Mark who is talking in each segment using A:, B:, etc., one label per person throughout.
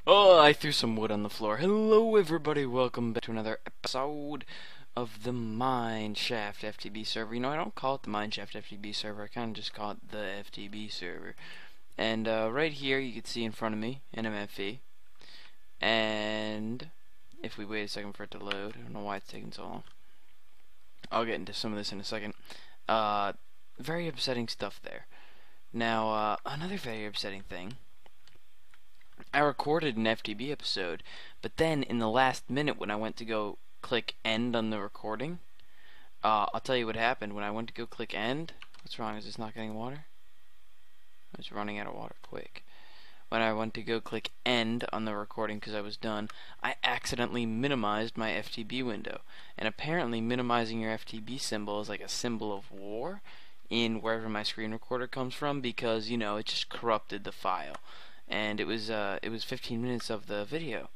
A: Oh, I threw some wood on the floor. Hello, everybody. Welcome back to another episode of the Mineshaft FTB server. You know, I don't call it the Mineshaft FTB server. I kind of just call it the FTB server. And right here, you can see in front of me an MFE. And if we wait a second for it to load, I don't know why it's taking so long. I'll get into some of this in a second. Very upsetting stuff there. Now, another very upsetting thing. I recorded an FTB episode, but then in the last minute when I went to go click end on the recording, I'll tell you what happened. When I went to go click end, what's wrong? Is this not getting water? I was running out of water quick. When I went to go click end on the recording because I was done, I accidentally minimized my FTB window. And apparently minimizing your FTB symbol is like a symbol of war in wherever my screen recorder comes from, because, you know, it just corrupted the file. And it was 15 minutes of the video.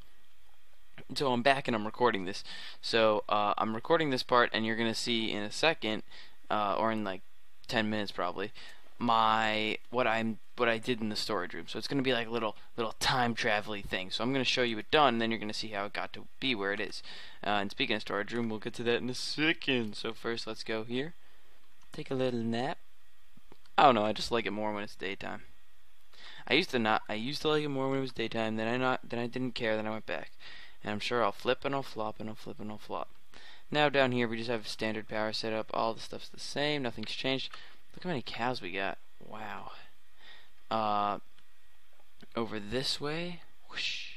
A: So I'm back and I'm recording this. So I'm recording this part, and you're gonna see in a second, or in like 10 minutes probably, what I did in the storage room. So it's gonna be like a little time travel-y thing. So I'm gonna show you it done, and then you're gonna see how it got to be where it is. And speaking of storage room, we'll get to that in a second. So first, let's go here. Take a little nap. I don't know. I just like it more when it's daytime. I used to like it more when it was daytime. Then I didn't care. Then I went back, and I'm sure I'll flip and I'll flop and I'll flip and I'll flop. Now down here we just have standard power setup. All the stuff's the same. Nothing's changed. Look how many cows we got. Wow. Over this way. Whoosh.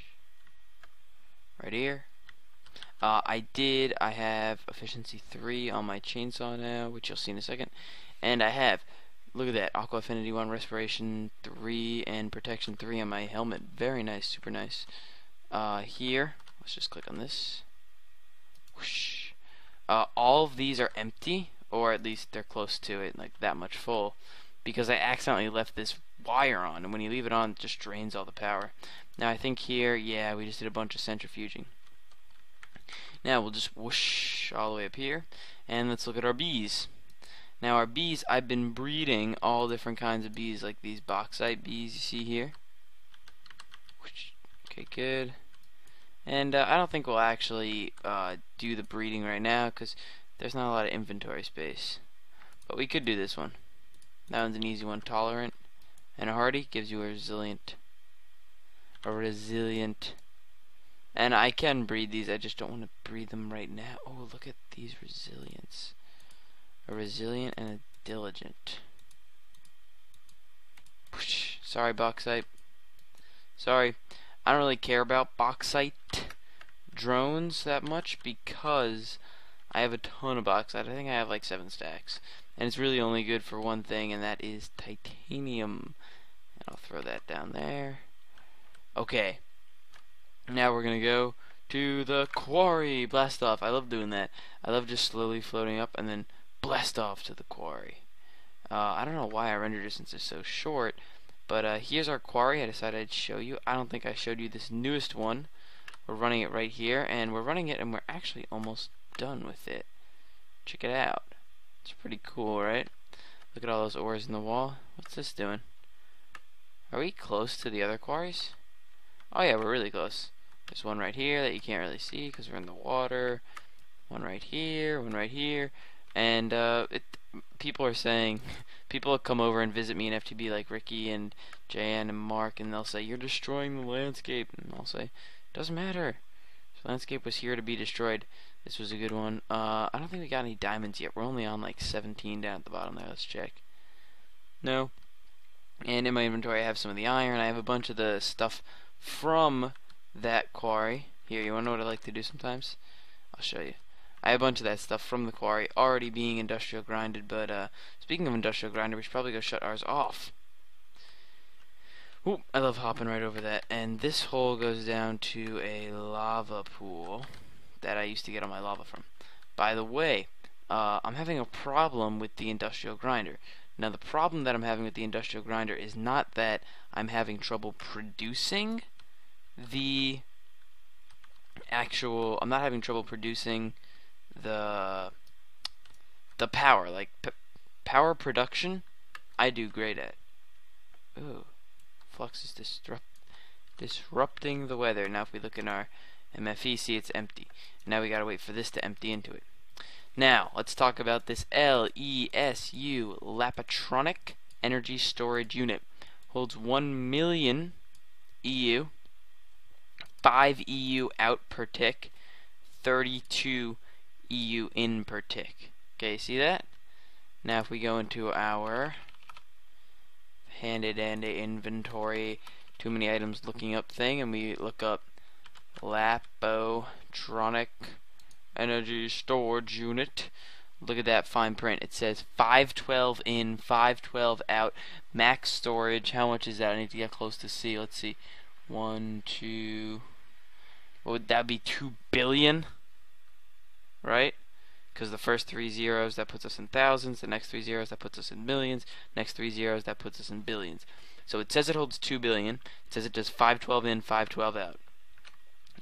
A: Right here. I have efficiency 3 on my chainsaw now, which you'll see in a second, and I have. Look at that, Aqua Affinity 1, Respiration 3, and Protection 3 on my helmet. Very nice, super nice. Here, let's just click on this. Whoosh. All of these are empty, or at least they're close to it, like that much full, because I accidentally left this wire on, and when you leave it on, it just drains all the power. Now I think here, yeah, we just did a bunch of centrifuging. Now we'll just whoosh all the way up here, and let's look at our bees. Now our bees, I've been breeding all different kinds of bees, like these bauxite bees you see here. Okay, good. And I don't think we'll actually do the breeding right now because there's not a lot of inventory space. But we could do this one. That one's an easy one. Tolerant and a hardy gives you a resilient. And I can breed these, I just don't want to breed them right now. Oh, look at these resilience. A resilient and a diligent. Sorry, bauxite. Sorry. I don't really care about bauxite drones that much because I have a ton of bauxite. I think I have like 7 stacks. And it's really only good for one thing, and that is titanium. And I'll throw that down there. Okay. Now we're going to go to the quarry. Blast off. I love doing that. I love just slowly floating up and then blast off to the quarry. I don't know why our render distance is so short, but here's our quarry. I decided I'd show you. I don't think I showed you this newest one. We're running it right here, and we're running it, and we're actually almost done with it. Check it out. It's pretty cool, right? Look at all those ores in the wall. What's this doing? Are we close to the other quarries? Oh yeah, we're really close. There's one right here that you can't really see because we're in the water. One right here, one right here. And people are saying, people will come over and visit me in FTB, like Ricky and Jan and Mark, and they'll say, you're destroying the landscape. And I'll say, doesn't matter. The landscape was here to be destroyed. This was a good one. I don't think we got any diamonds yet. We're only on like 17 down at the bottom there. Let's check. No. And in my inventory I have some of the iron. I have a bunch of the stuff from that quarry. Here, you want to know what I like to do sometimes? I'll show you. I have a bunch of that stuff from the quarry already being industrial grinded, but speaking of industrial grinder, we should probably go shut ours off. Ooh, I love hopping right over that. And this hole goes down to a lava pool that I used to get all my lava from. By the way, I'm having a problem with the industrial grinder. Now the problem that I'm having with the industrial grinder is not that I'm having trouble producing the actual, I'm not having trouble producing the power, like power production I do great at. Ooh, flux is Disrupting the weather. Now if we look in our MFE, see it's empty. Now we gotta wait for this to empty into it. Now, let's talk about this LESU, Lapatronic Energy Storage Unit. Holds 1 million EU, 5 EU out per tick, 32 EU in per tick. Okay, see that? Now if we go into our handed and inventory, too many items looking up thing, and we look up Lapatronic Energy Storage Unit. Look at that fine print. It says 512 in, 512 out. Max storage. How much is that? I need to get close to see. Let's see. 1, 2. What would that be? 2 billion? Right? Because the first 3 zeros, that puts us in thousands. The next 3 zeros, that puts us in millions. Next 3 zeros, that puts us in billions. So it says it holds 2 billion. It says it does 512 in, 512 out.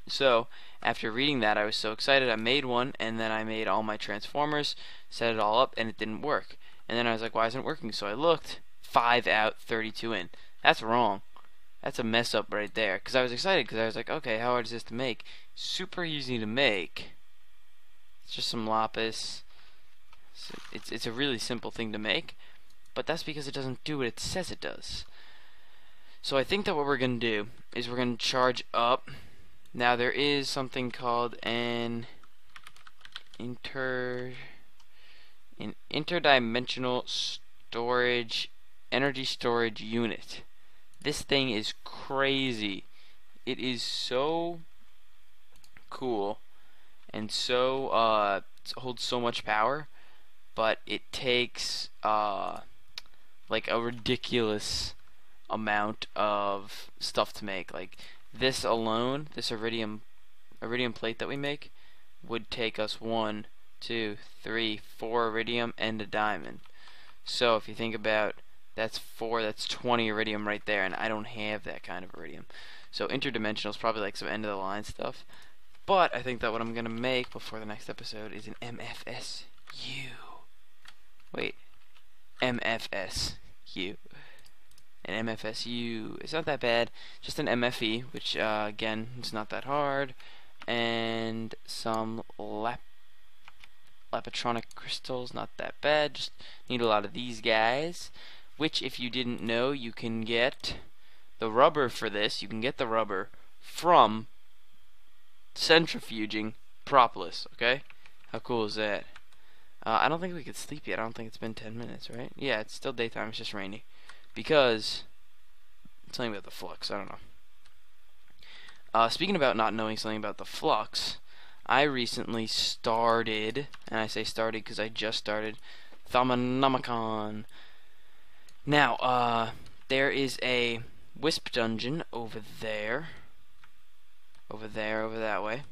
A: So, after reading that, I was so excited. I made one, and then I made all my transformers, set it all up, and it didn't work. And then I was like, why isn't it working? So I looked, 5 out, 32 in. That's wrong. That's a mess up right there. Because I was excited, because I was like, okay, how hard is this to make? Super easy to make. It's just some lapis. It's a really simple thing to make, but that's because it doesn't do what it says it does. So I think that what we're going to do is we're going to charge up. Now there is something called an interdimensional storage, energy storage unit. This thing is crazy. It is so cool and so it holds so much power, but it takes like a ridiculous amount of stuff to make. Like this alone, this iridium plate that we make would take us 1, 2, 3, 4 iridium and a diamond. So if you think about that's 20 iridium right there, and I don't have that kind of iridium. So interdimensional is probably like some end of the line stuff. But I think that what I'm gonna make before the next episode is an MFSU. Wait, MFSU. An MFSU. It's not that bad. Just an MFE, which again, it's not that hard. And some Lapatronic crystals, not that bad. Just need a lot of these guys. Which, if you didn't know, you can get the rubber for this. You can get the rubber from centrifuging Propolis. Okay, how cool is that? I don't think we could sleep yet. I don't think it's been 10 minutes, right? Yeah, it's still daytime. It's just rainy. Because something about the flux, I don't know. Speaking about not knowing something about the flux, I recently started, and I say started because I just started, Thaumonomicon. Now, there is a Wisp dungeon over there, over that way.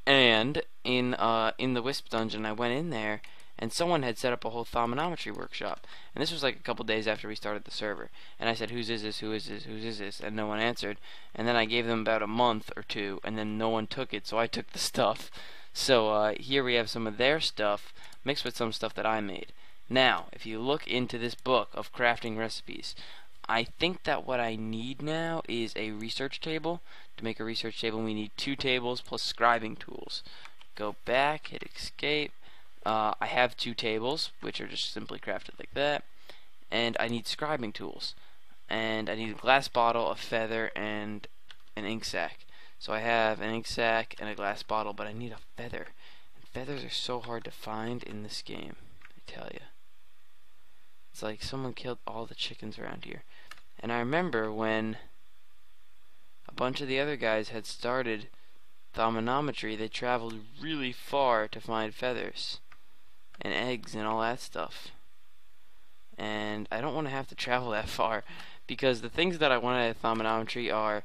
A: And in the Wisp dungeon, I went in there, and someone had set up a whole Thaumonometry workshop. And this was like a couple days after we started the server. And I said, whose is this, who is this, whose is this? And no one answered. And then I gave them about a month or two, and then no one took it, so I took the stuff. So here we have some of their stuff mixed with some stuff that I made. Now, if you look into this book of crafting recipes, I think that what I need now is a research table. To make a research table, we need 2 tables plus scribing tools. Go back, hit escape. I have 2 tables, which are just simply crafted like that, and I need scribing tools, and I need a glass bottle, a feather, and an ink sac. So I have an ink sac and a glass bottle, but I need a feather. And feathers are so hard to find in this game, I tell you. It's like someone killed all the chickens around here. And I remember when a bunch of the other guys had started Thaumonometry, they traveled really far to find feathers and eggs and all that stuff. And I don't want to have to travel that far, because the things that I want at Thaumonometry are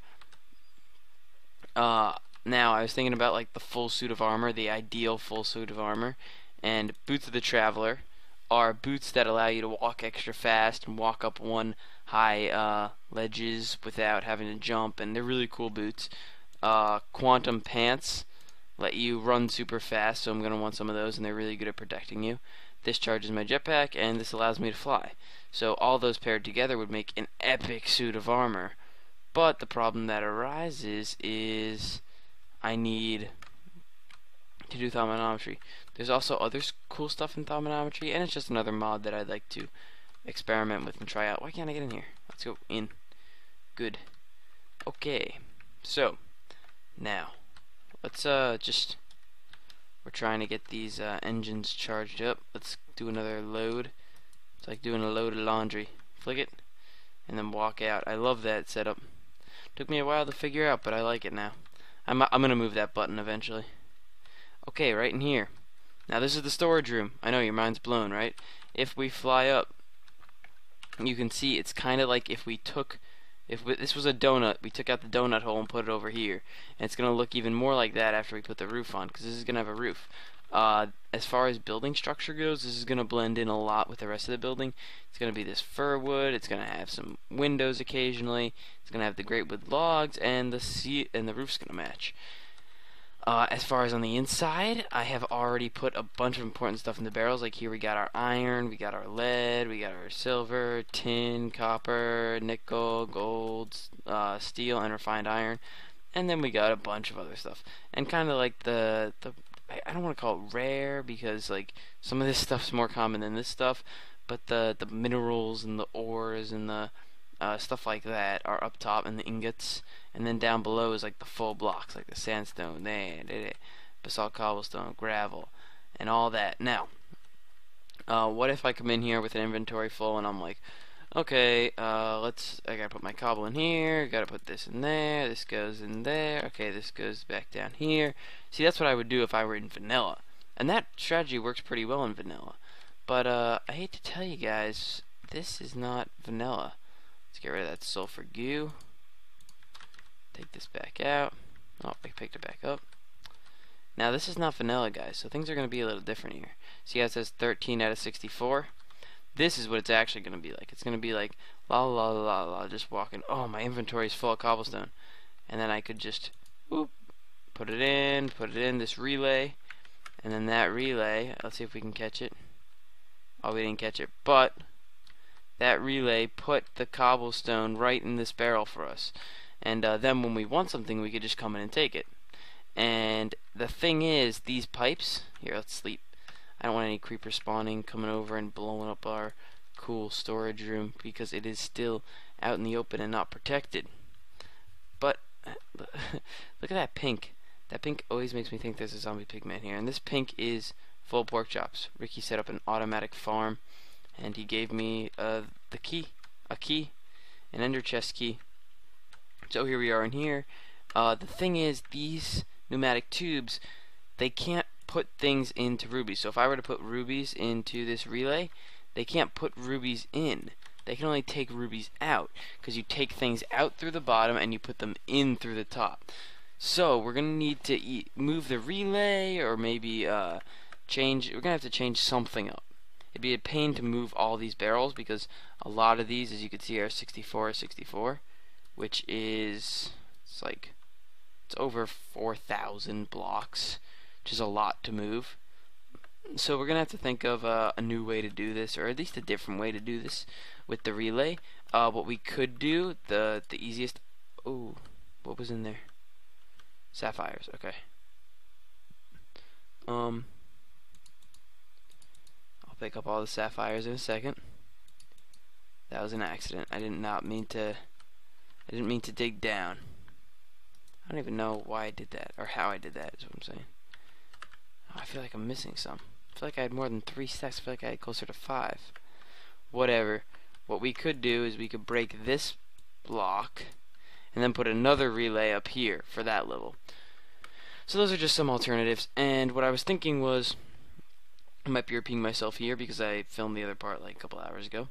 A: now I was thinking about like the full suit of armor, the ideal full suit of armor, and Boots of the Traveler are boots that allow you to walk extra fast and walk up one high ledges without having to jump, and they're really cool boots. Quantum pants let you run super fast, so I'm going to want some of those, and they're really good at protecting you. This charges my jetpack, and this allows me to fly. So all those paired together would make an epic suit of armor. But the problem that arises is I need to do thermometry. There's also other cool stuff in thermometry, and it's just another mod that I'd like to experiment with and try out. Why can't I get in here? Let's go in. Good. Okay. So, now, let's just, we're trying to get these engines charged up. Let's do another load. It's like doing a load of laundry. Flick it, and then walk out. I love that setup. Took me a while to figure out, but I like it now. I'm gonna move that button eventually. Okay, right in here. Now this is the storage room. I know your mind's blown, right? If we fly up, you can see it's kind of like if this was a donut, we took out the donut hole and put it over here. And it's going to look even more like that after we put the roof on, because this is going to have a roof. As far as building structure goes, this is going to blend in a lot with the rest of the building. It's going to be this fir wood, it's going to have some windows occasionally, it's going to have the great wood logs, and the roof's going to match. As far as on the inside, I have already put a bunch of important stuff in the barrels. Like here we got our iron, we got our lead, we got our silver, tin, copper, nickel, gold, steel, and refined iron. And then we got a bunch of other stuff. And kind of like I don't want to call it rare because like some of this stuff's more common than this stuff, but the minerals and the ores and the stuff like that are up top, and the ingots, and then down below is like the full blocks, like the sandstone, basalt, cobblestone, gravel, and all that. Now, what if I come in here with an inventory full and I'm like, okay, I gotta put my cobble in here, gotta put this in there, this goes in there, okay, this goes back down here. See, that's what I would do if I were in vanilla, and that strategy works pretty well in vanilla. But I hate to tell you guys, this is not vanilla. Let's get rid of that sulfur goo. Take this back out. Oh, I picked it back up. Now this is not vanilla, guys, so things are going to be a little different here. See how it says 13 out of 64? This is what it's actually going to be like. It's going to be like la la la la, just walking. Oh, my inventory is full of cobblestone. And then I could just whoop, put it in this relay, and then that relay, let's see if we can catch it. Oh, we didn't catch it, but that relay put the cobblestone right in this barrel for us. And then when we want something, we could just come in and take it. And the thing is, these pipes, here, let's sleep. I don't want any creepers spawning, coming over and blowing up our cool storage room, because it is still out in the open and not protected. But look at that pink. That pink always makes me think there's a zombie pigman here. And this pink is full pork chops. Ricky set up an automatic farm, and he gave me a key, an ender chest key. So here we are in here. The thing is, these pneumatic tubes, they can't put things into rubies. So if I were to put rubies into this relay, they can't put rubies in. They can only take rubies out, because you take things out through the bottom and you put them in through the top. So we're gonna need to move the relay, or maybe change. We're gonna have to change something up. It'd be a pain to move all these barrels, because a lot of these, as you can see, are 64, which is it's over 4,000 blocks, which is a lot to move. So we're gonna have to think of a new way to do this, or at least a different way to do this with the relay. What we could do, the easiest. Oh, what was in there? Sapphires. Okay. I'll pick up all the sapphires in a second. That was an accident. I didn't mean to dig down. I don't even know why I did that, or how I did that, is what I'm saying. Oh, I feel like I'm missing some. I feel like I had more than 3 stacks. I feel like I had closer to 5. Whatever. What we could do is we could break this block and then put another relay up here for that level. So those are just some alternatives. And what I was thinking was, I might be repeating myself here because I filmed the other part like a couple hours ago.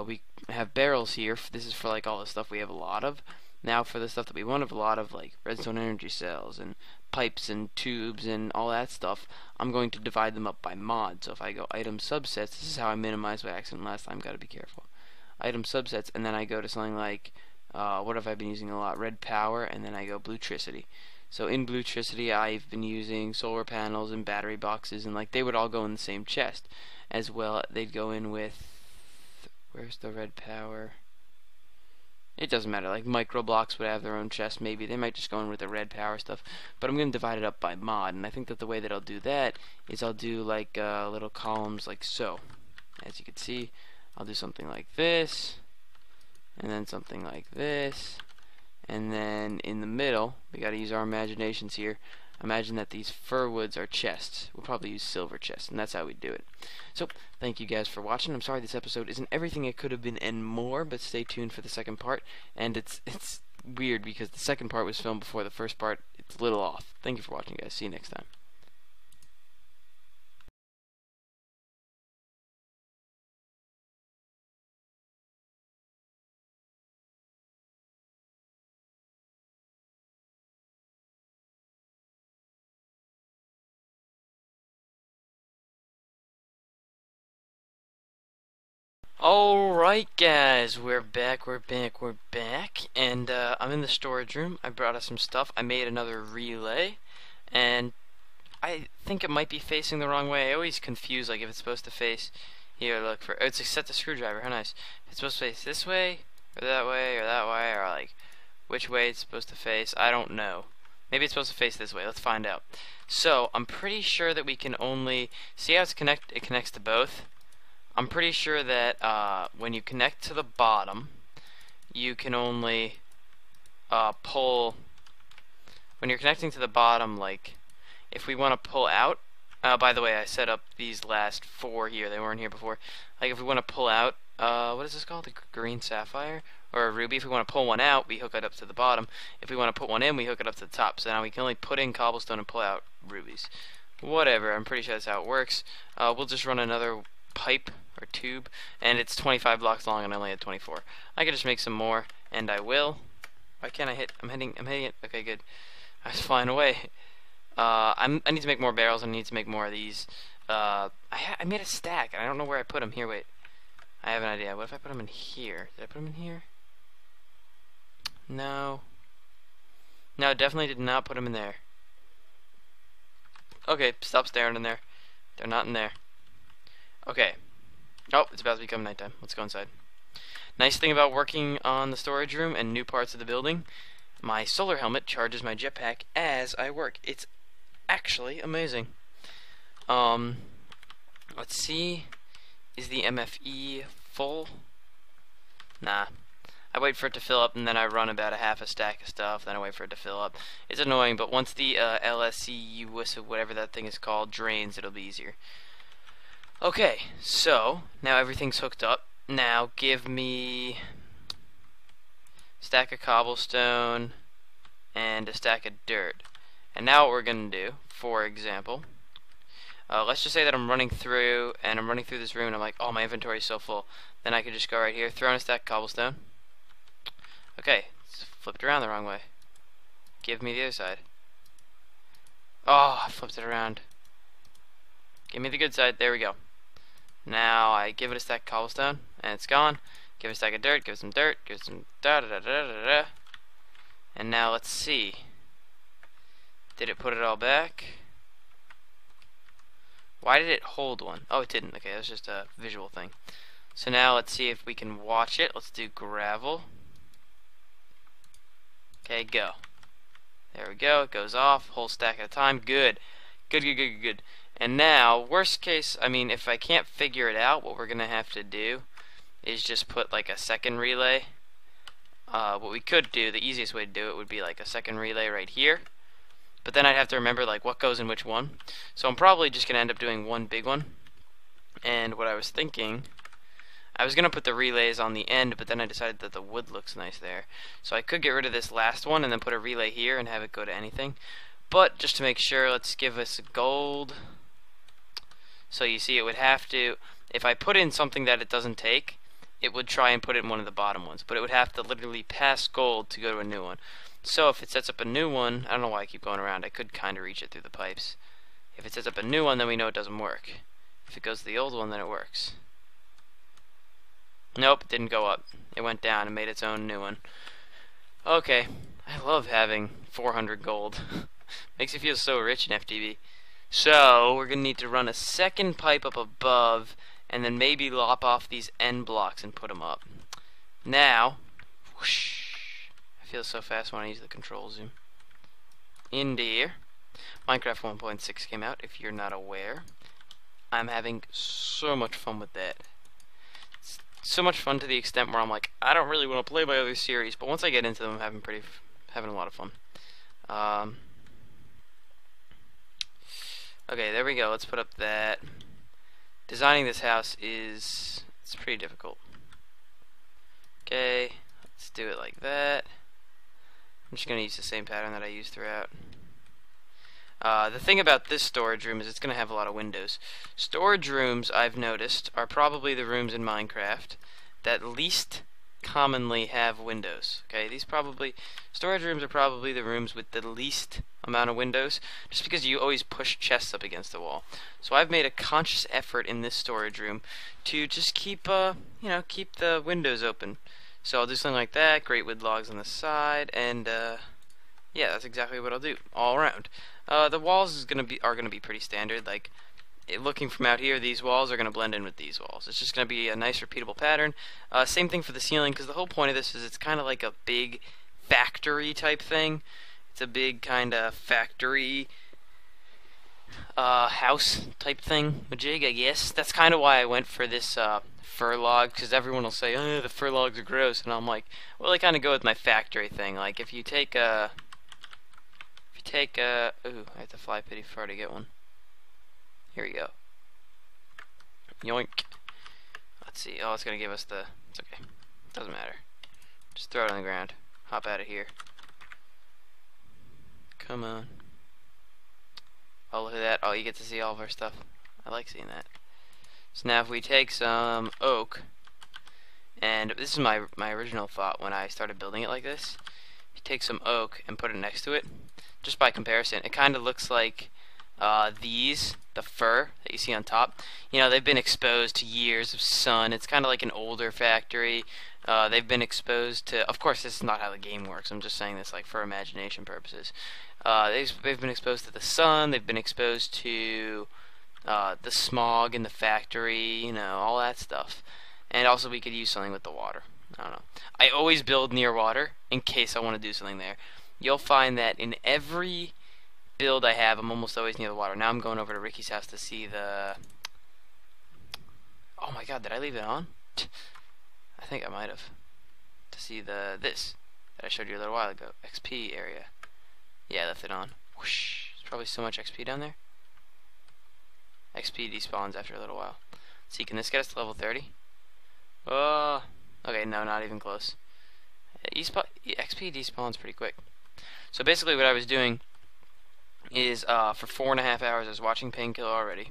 A: We have barrels here. This is for like all the stuff we have a lot of. Now for the stuff that we won't have a lot of, like redstone energy cells and pipes and tubes and all that stuff, I'm going to divide them up by mod. So if I go item subsets, this is how I minimized my accident last time, gotta be careful. Item subsets, and then I go to something like, what have I been using a lot? Red power, and then I go bluetricity. So in bluetricity, I've been using solar panels and battery boxes, and like they would all go in the same chest. As well, they'd go in with, where's the red power? It doesn't matter, like micro blocks would have their own chest, maybe. They might just go in with the red power stuff. But I'm going to divide it up by mod, and I think that the way that I'll do that is I'll do like little columns like so. As you can see, I'll do something like this, and then something like this, and then in the middle, we got to use our imaginations here. Imagine that these fir woods are chests. We'll probably use silver chests, and that's how we do it. So, thank you guys for watching. I'm sorry this episode isn't everything it could have been and more, but stay tuned for the second part. And it's weird because the second part was filmed before the first part. It's a little off. Thank you for watching, guys. See you next time. Alright guys, we're back, and I'm in the storage room. I brought us some stuff. I made another relay, and I think it might be facing the wrong way. I always confuse, like, if it's supposed to face, here, look, for, oh, it's a set the screwdriver, how nice. If it's supposed to face this way, or that way, or like, which way it's supposed to face, I don't know. Maybe it's supposed to face this way, let's find out. So, I'm pretty sure that we can only, see how it connects to both? I'm pretty sure that when you connect to the bottom, you can only pull, when you're connecting to the bottom, like, if we want to pull out, by the way, I set up these last 4 here, they weren't here before, like if we want to pull out, what is this called, a green sapphire, or a ruby, if we want to pull one out, we hook it up to the bottom, if we want to put one in, we hook it up to the top, so now we can only put in cobblestone and pull out rubies. Whatever, I'm pretty sure that's how it works. We'll just run another pipe or tube, and it's 25 blocks long and I only had 24. I could just make some more, and I will. Why can't I hit? I'm hitting it. Okay, good. I was flying away. I need to make more barrels, and I need to make more of these. I made a stack, and I don't know where I put them. Here, wait. I have an idea. What if I put them in here? Did I put them in here? No. No, definitely did not put them in there. Okay, stop staring in there. They're not in there. Okay. Oh, it's about to become nighttime. Let's go inside. Nice thing about working on the storage room and new parts of the building, my solar helmet charges my jetpack as I work. It's actually amazing. Let's see. Is the MFE full? Nah. I wait for it to fill up, and then I run about a half a stack of stuff, then I wait for it to fill up. It's annoying, but once the LSC, whatever that thing is called, drains, it'll be easier. Okay, so now everything's hooked up. Now give me a stack of cobblestone and a stack of dirt. And now what we're going to do, for example, let's just say that I'm running through this room and I'm like, oh, my inventory is so full. Then I could just go right here, throw in a stack of cobblestone. Okay, it's flipped around the wrong way. Give me the other side. Oh, I flipped it around. Give me the good side. There we go. Now I give it a stack of cobblestone, and it's gone. Give it a stack of dirt, give it some dirt, give it some da da da da da da. And now let's see. Did it put it all back? Why did it hold one? Oh, it didn't. Okay, that's just a visual thing. So now let's see if we can watch it. Let's do gravel. Okay, go. There we go. It goes off. Whole stack at a time. Good. Good, good, good, good. And now, worst case, I mean, if I can't figure it out, what we're going to have to do is just put like a second relay. What we could do, the easiest way to do it would be like a second relay right here. But then I'd have to remember like what goes in which one. So I'm probably just going to end up doing one big one. And what I was thinking, I was going to put the relays on the end, but then I decided that the wood looks nice there. So I could get rid of this last one and then put a relay here and have it go to anything. But just to make sure, let's give us gold. So you see, it would have to, if I put in something that it doesn't take, it would try and put it in one of the bottom ones. But it would have to literally pass gold to go to a new one. So if it sets up a new one, I don't know why I keep going around. I could kind of reach it through the pipes. If it sets up a new one, then we know it doesn't work. If it goes to the old one, then it works. Nope, it didn't go up. It went down and made its own new one. Okay, I love having 400 gold. Makes you feel so rich in FTB. So, we're going to need to run a second pipe up above, and then maybe lop off these end blocks and put them up. Now, Whoosh. I feel so fast when I use the control zoom. In there. Minecraft 1.6 came out, if you're not aware. I'm having so much fun with that. It's so much fun to the extent where I'm like, I don't really want to play my other series, but once I get into them, I'm having a lot of fun. Okay, there we go. Let's put up that. Designing this house it's pretty difficult. Okay, let's do it like that. I'm just going to use the same pattern that I used throughout. The thing about this storage room is it's going to have a lot of windows. Storage rooms, I've noticed, are probably the rooms in Minecraft that least commonly have windows. Okay, storage rooms are probably the rooms with the least amount of windows, just because you always push chests up against the wall. So I've made a conscious effort in this storage room to just keep the windows open. So I'll do something like that, great wood logs on the side, and yeah, that's exactly what I'll do all around. The walls are gonna be pretty standard. Like, looking from out here, these walls are gonna blend in with these walls. It's just gonna be a nice repeatable pattern. Same thing for the ceiling, because the whole point of this is it's kind of like a big factory type thing. It's a big kind of factory house type thing, a jig, I guess. That's kind of why I went for this fur log, because everyone will say, oh, the fur logs are gross, and I'm like, well, I kind of go with my factory thing. Like, if you take ooh, I have to fly pretty far to get one. Here we go. Yoink. Let's see. Oh, it's gonna give us the. It's okay. Doesn't matter. Just throw it on the ground. Hop out of here. Come on. Oh, look at that. Oh, you get to see all of our stuff. I like seeing that. So now if we take some oak, and this is my original thought when I started building it like this. If you take some oak and put it next to it, just by comparison, it kind of looks like the fur that you see on top. You know, they've been exposed to years of sun. It's kind of like an older factory. They've been exposed to, of course, this is not how the game works. I'm just saying this like for imagination purposes. They've been exposed to the sun. They've been exposed to the smog in the factory. You know, all that stuff. And also, we could use something with the water. I don't know. I always build near water in case I want to do something there. You'll find that in every build I have, I'm almost always near the water. Now I'm going over to Ricky's house to see the... Oh my god, did I leave it on? I think I might have. To see this that I showed you a little while ago. XP area. Yeah, I left it on. Whoosh. There's probably so much XP down there. XP despawns after a little while. Let's see, can this get us to level 30? Oh, okay, no, not even close. XP despawns pretty quick. So basically what I was doing is for 4.5 hours I was watching Painkiller already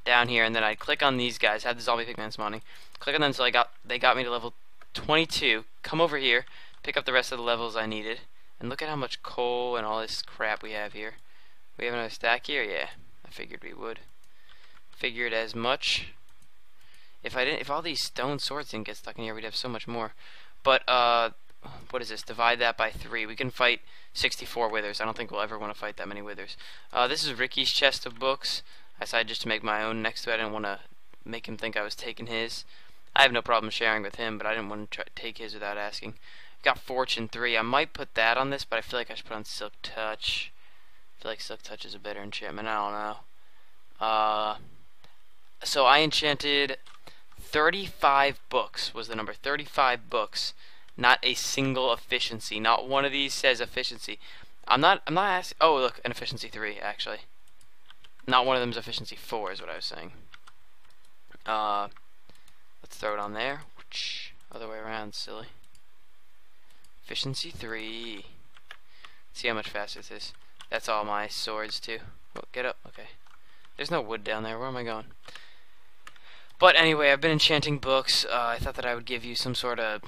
A: down here, and then I'd click on these guys, had the zombie pigman spawning, click on them until they got me to level 22, come over here, pick up the rest of the levels I needed, and look at how much coal and all this crap we have here. We have another stack here? Yeah, I figured we would. Figured as much. If all these stone swords didn't get stuck in here, we'd have so much more. But what is this? Divide that by 3. We can fight 64 withers. I don't think we'll ever want to fight that many withers. This is Ricky's chest of books. I decided just to make my own next to it. I didn't want to make him think I was taking his. I have no problem sharing with him, but I didn't want to take his without asking. Got Fortune 3. I might put that on this, but I feel like I should put on Silk Touch. I feel like Silk Touch is a better enchantment. I don't know. So I enchanted 35 books was the number. 35 books. Not a single efficiency. Not one of these says efficiency. I'm not asking. Oh, look, an efficiency 3 actually. Not one of them is efficiency 4 is what I was saying. Let's throw it on there. Other way around, silly. Efficiency 3. See how much faster this is. That's all my swords too. Oh, get up. Okay. There's no wood down there. Where am I going? But anyway, I've been enchanting books. I thought that I would give you some sort of...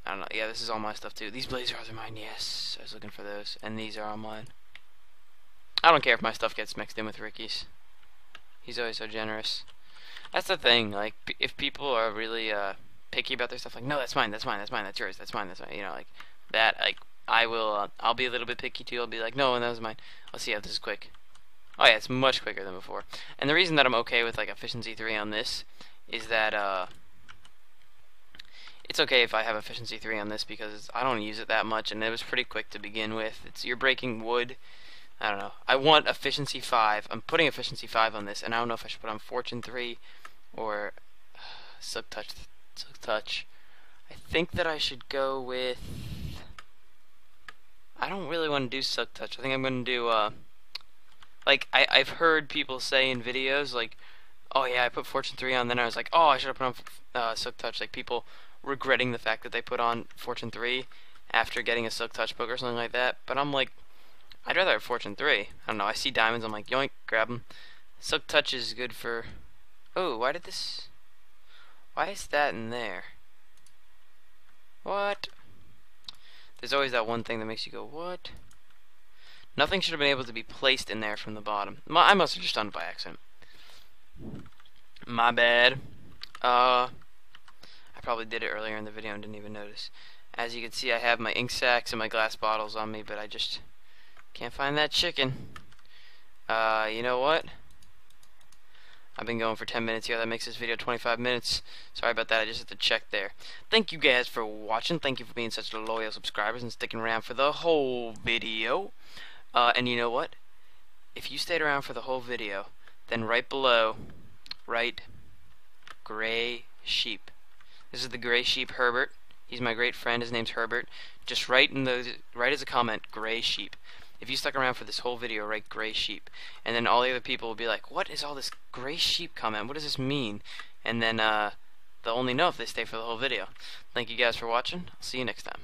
A: I don't know. Yeah, this is all my stuff too. These blazer rods are mine. Yes, I was looking for those. And these are all mine. I don't care if my stuff gets mixed in with Ricky's. He's always so generous. That's the thing. Like, if people are really picky about their stuff, like, no, that's mine, that's mine, that's mine, that's yours, that's mine, that's mine. You know, like that. Like, I will. I'll be a little bit picky too. I'll be like, no, that was mine. Let's see how this is quick. Oh yeah, it's much quicker than before. And the reason that I'm okay with like efficiency 3 on this is that It's okay if I have efficiency 3 on this because I don't use it that much, and it was pretty quick to begin with. You're breaking wood. I don't know. I want efficiency 5. I'm putting efficiency 5 on this, and I don't know if I should put on fortune 3 or silk touch. Silk touch. I think that I should go with. I don't really want to do silk touch. I think I'm going to do like I've heard people say in videos like, oh yeah, I put fortune 3 on, then I was like, oh, I should have put on silk touch. Like people regretting the fact that they put on fortune 3 after getting a silk touch book or something like that. But I'm like, I'd rather have fortune 3. I don't know. I see diamonds. I'm like, yoink, grab them. Silk touch is good for. Oh, why did this? Why is that in there? What? There's always that one thing that makes you go, what? Nothing should have been able to be placed in there from the bottom. I must have just done it by accident. My bad. I probably did it earlier in the video and didn't even notice. As you can see, I have my ink sacks and my glass bottles on me, but I just can't find that chicken. You know what? I've been going for 10 minutes here. That makes this video 25 minutes. Sorry about that. I just had to check there. Thank you guys for watching. Thank you for being such loyal subscribers and sticking around for the whole video. And you know what? If you stayed around for the whole video, then right below, write gray sheep. This is the gray sheep Herbert. He's my great friend. His name's Herbert. Just write as a comment, gray sheep. If you stuck around for this whole video, write gray sheep. And then all the other people will be like, what is all this gray sheep comment? What does this mean? And then they'll only know if they stay for the whole video. Thank you guys for watching. I'll see you next time.